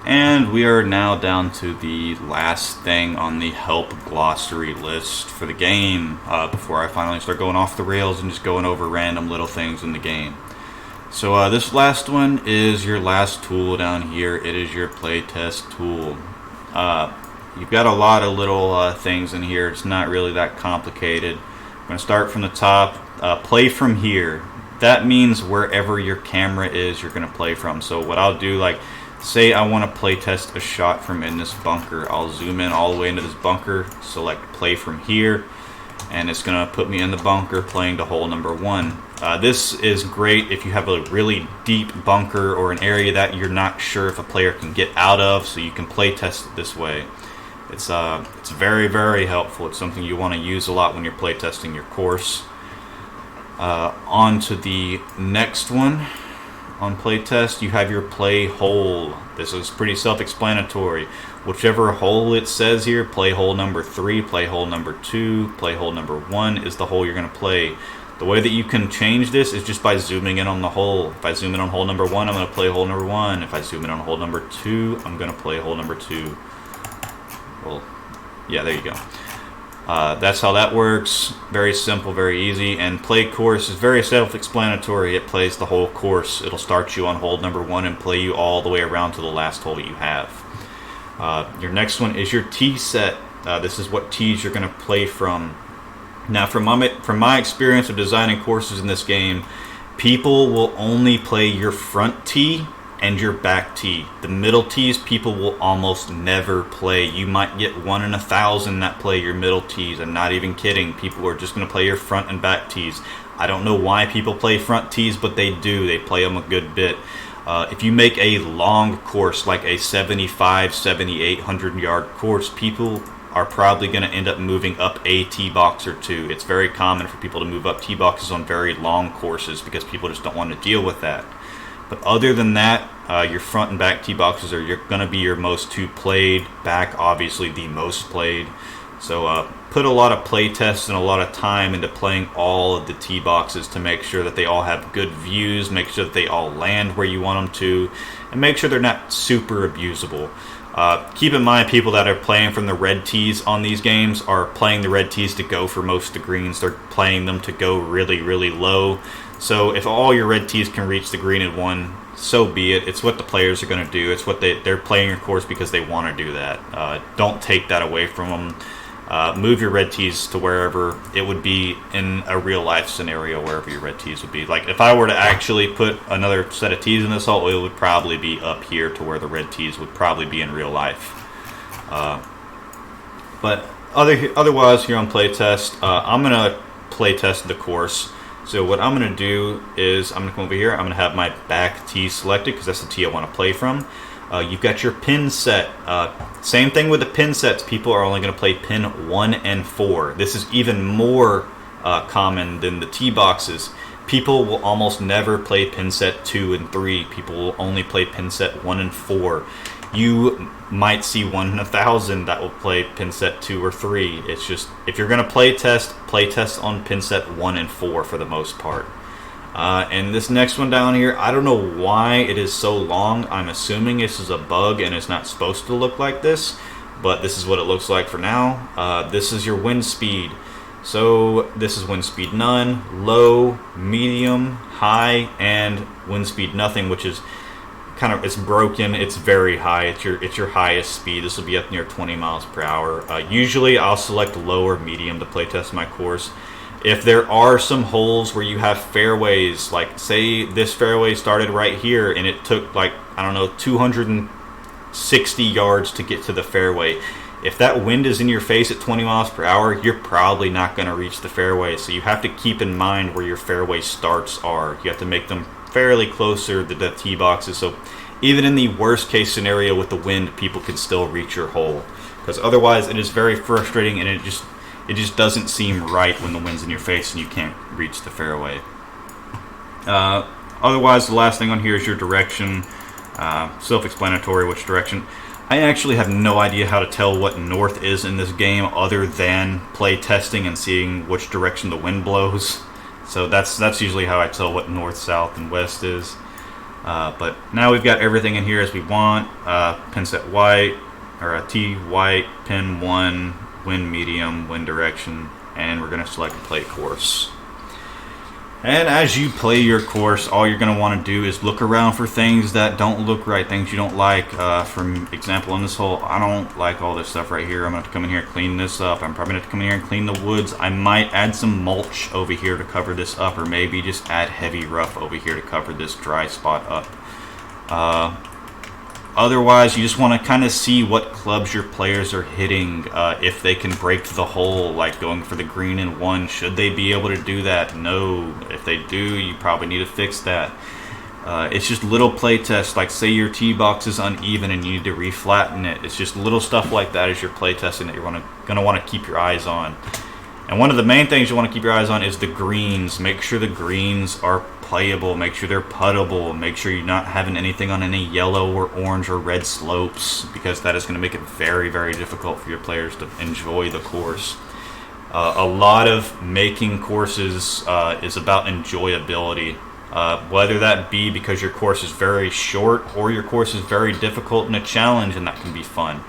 And we are now down to the last thing on the help glossary list for the game before I finally start going off the rails and just going over random little things in the game. So this last one is your last tool down here. It is your playtest tool. You've got a lot of little things in here. It's not really that complicated. I'm going to start from the top. Play from here. That means wherever your camera is, you're going to play from. So what I'll do, like, say I want to play test a shot from in this bunker. I'll zoom in all the way into this bunker, select play from here, and it's going to put me in the bunker playing to hole number 1. This is great if you have a really deep bunker or an area that you're not sure if a player can get out of, so you can play test it this way. It's very, very helpful. It's something you want to use a lot when you're play testing your course. On to the next one. On playtest, you have your play hole. This is pretty self-explanatory. Whichever hole it says here, play hole number 3, play hole number 2, play hole number 1 is the hole you're going to play. The way that you can change this is just by zooming in on the hole. If I zoom in on hole number 1, I'm going to play hole number 1. If I zoom in on hole number 2, I'm going to play hole number 2. Well, yeah, there you go. That's how that works. Very simple, very easy. And play course is very self-explanatory. It plays the whole course. It'll start you on hole number 1 and play you all the way around to the last hole you have. Your next one is your tee set. This is what tees you're going to play from. Now, from my experience of designing courses in this game, people will only play your front tee and your back tee. The middle tees, people will almost never play. You might get 1 in 1,000 that play your middle tees. I'm not even kidding. People are just going to play your front and back tees. I don't know why people play front tees, but they do. They play them a good bit. If you make a long course, like a 75, 7,800 yard course, people are probably going to end up moving up a tee box or two. It's very common for people to move up tee boxes on very long courses because people just don't want to deal with that. But other than that, your front and back tee boxes are going to be your most 2 played. Back, obviously, the most played. So put a lot of play tests and a lot of time into playing all of the tee boxes to make sure that they all have good views, make sure that they all land where you want them to, and make sure they're not super abusable. Keep in mind, people that are playing from the red tees on these games are playing the red tees to go for most of the greens. They're playing them to go really, really low. So if all your red tees can reach the green in 1, so be it. It's what the players are going to do. It's what they're playing your course because they want to do that. Don't take that away from them. Move your red tees to wherever it would be in a real life scenario, wherever your red tees would be. Like if I were to actually put another set of tees in this hole, it would probably be up here to where the red tees would probably be in real life. But otherwise, here on playtest, I'm going to playtest the course. So what I'm going to do is I'm going to come over here. I'm going to have my back tee selected because that's the tee I want to play from. You've got your pin set. Same thing with the pin sets. People are only going to play pin 1 and 4. This is even more common than the tee boxes. People will almost never play pin set 2 and 3. People will only play pin set 1 and 4. You might see 1 in 1,000 that will play pin set 2 or 3. It's just, if you're going to play test on pin set 1 and 4 for the most part. And this next one down here, I don't know why it is so long. I'm assuming this is a bug and it's not supposed to look like this, but this is what it looks like for now. This is your wind speed. So this is wind speed none, low, medium, high, and wind speed nothing, which is kind of, it's broken. It's very high. It's your highest speed. This will be up near 20 miles per hour. Usually I'll select low or medium to play test my course. If there are some holes where you have fairways, like say this fairway started right here and it took like, I don't know, 260 yards to get to the fairway. If that wind is in your face at 20 miles per hour, you're probably not going to reach the fairway. So you have to keep in mind where your fairway starts are. You have to make them fairly closer to the tee boxes. So even in the worst case scenario with the wind, people can still reach your hole. Because otherwise it is very frustrating and it just doesn't seem right when the wind's in your face and you can't reach the fairway. Otherwise, the last thing on here is your direction. Self-explanatory which direction. I actually have no idea how to tell what north is in this game other than play testing and seeing which direction the wind blows. So that's usually how I tell what north, south, and west is. But now we've got everything in here as we want. Pin set white, or a T white, pin 1, wind medium, wind direction, and we're going to select play course. And as you play your course, all you're going to want to do is look around for things that don't look right, things you don't like. For example, in this hole, I don't like all this stuff right here. I'm going to have to come in here and clean this up. I'm probably going to have to come in here and clean the woods. I might add some mulch over here to cover this up, or maybe just add heavy rough over here to cover this dry spot up. Otherwise, you just want to kind of see what clubs your players are hitting, if they can break the hole, like going for the green in 1. Should they be able to do that? No. If they do, you probably need to fix that. It's just little play tests, like say your tee box is uneven and you need to reflatten it. It's just little stuff like that as you're play testing that you're going to want to keep your eyes on. And one of the main things you want to keep your eyes on is the greens. Make sure the greens are playable. Make sure they're puttable. Make sure you're not having anything on any yellow or orange or red slopes, because that is going to make it very, very difficult for your players to enjoy the course. A lot of making courses is about enjoyability. Whether that be because your course is very short or your course is very difficult and a challenge, and that can be fun.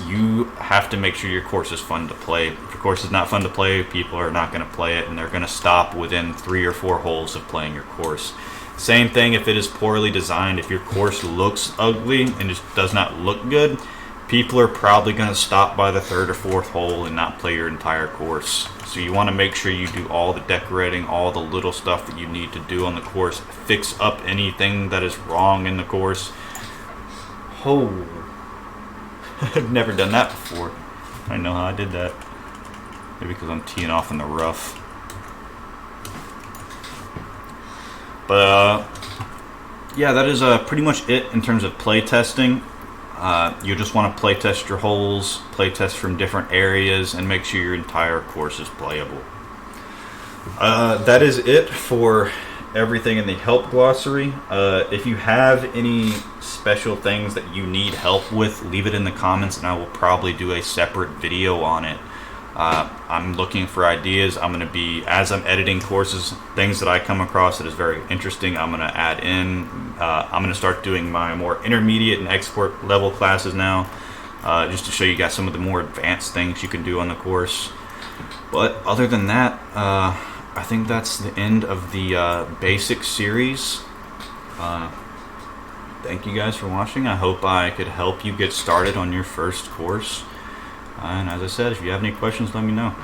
You have to make sure your course is fun to play. If your course is not fun to play, people are not going to play it, and they're going to stop within 3 or 4 holes of playing your course. Same thing if it is poorly designed. If your course looks ugly and just does not look good, people are probably going to stop by the 3rd or 4th hole and not play your entire course. So you want to make sure you do all the decorating, all the little stuff that you need to do on the course. Fix up anything that is wrong in the course. Oh, I've never done that before. I know how I did that. Maybe because I'm teeing off in the rough. But yeah, that is pretty much it in terms of play testing. You just want to play test your holes, play test from different areas, and make sure your entire course is playable. That is it for everything in the help glossary. If you have any special things that you need help with, leave it in the comments and I will probably do a separate video on it. I'm looking for ideas. I'm going to be, as I'm editing courses, things that I come across that is very interesting, I'm going to add in. I'm going to start doing my more intermediate and expert level classes now, just to show you guys some of the more advanced things you can do on the course. But other than that, I think that's the end of the basic series. Thank you guys for watching. I hope I could help you get started on your first course. And as I said, if you have any questions, let me know.